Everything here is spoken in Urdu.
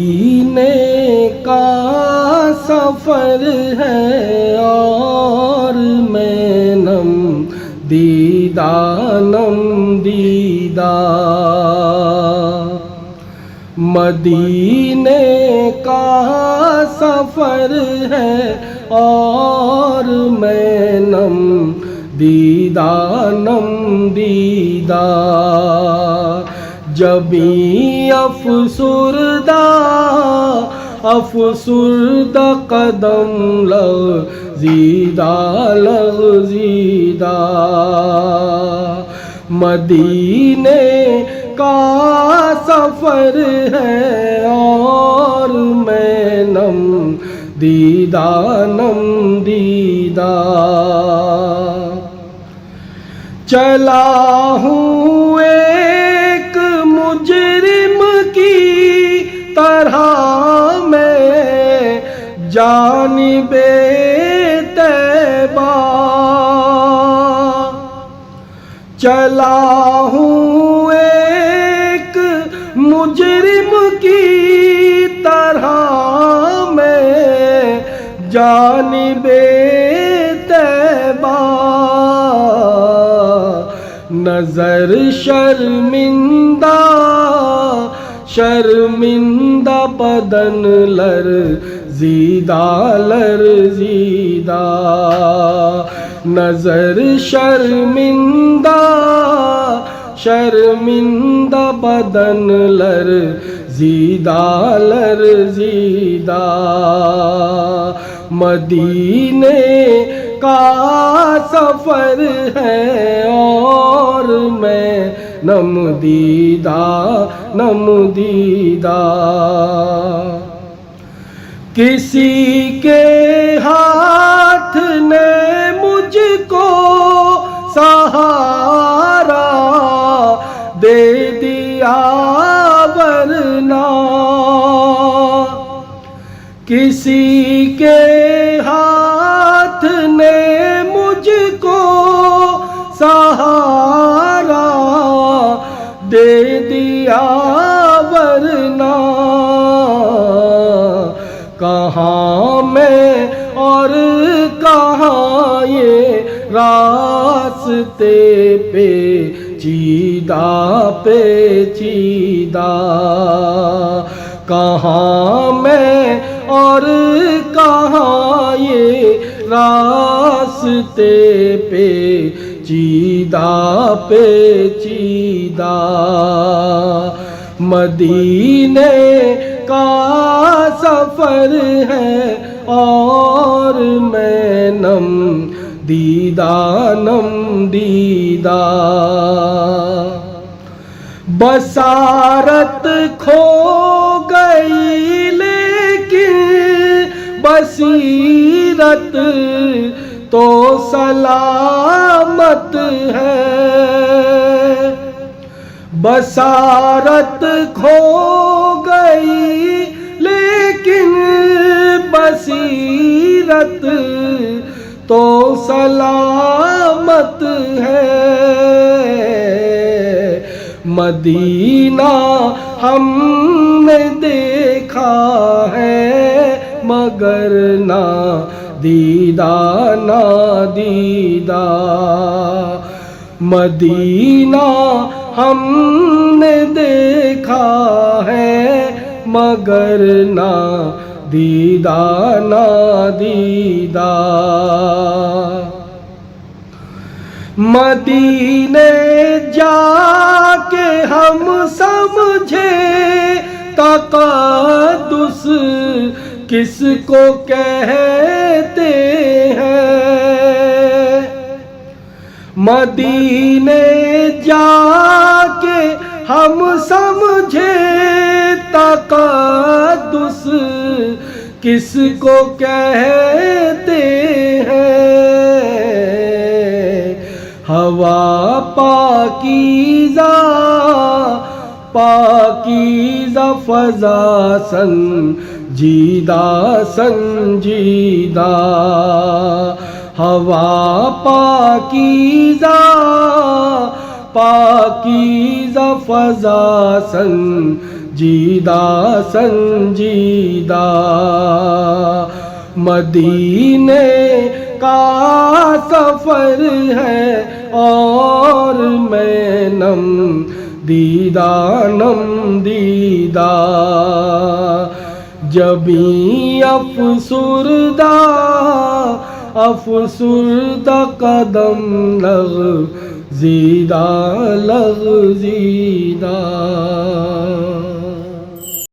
سینے کا سفر ہے اور میں نم دیدہ مدینے کا سفر ہے اور میں نم دیدہ جبیں افسردہ قدم لغزیدہ مدینے کا سفر ہے اور میں نم دیدہ چلا ہوں ایک مجرم کی طرح میں جانب طیبہ چلا ہوں ایک مجرم کی طرح میں جانب طیبہ نظر شرمندہ بدن لرزیدہ نظر شرمندہ بدن لرزیدہ مدینے کا سفر ہے اور میں نم دیدہ کسی کے ہاتھ نے مجھ کو سہارا دے دیا ورنہ کسی کے ہاتھ نے مجھ کو سہارا دے دیا ورنہ کہاں میں اور کہاں یہ راستے پیچیدہ کہاں میں اور کہاں یہ راستے پیچیدہ مدینے کا سفر ہے اور میں نم دیدہ بصارت کھو گئی لیکن بصیرت تو سلامت ہے بصارت کھو گئی لیکن بصیرت تو سلامت ہے مدینہ ہم نے دیکھا ہے مگر نہ دیدہ مدینہ ہم نے دیکھا ہے مگر نہ دیدہ مدینے جا کے ہم سمجھے تقدس کس کو کہتے ہیں مدینے جا کے ہم سمجھے تقدس کس کو کہتے ہیں ہوا پاکیزہ فضا سنجیدہ ہوا پاکیزہ فضا سنجیدہ جیدہ سنجیدہ مدینے کا سفر ہے اور میں نم دیدہ جبیں افسردہ قدم لغزیدہ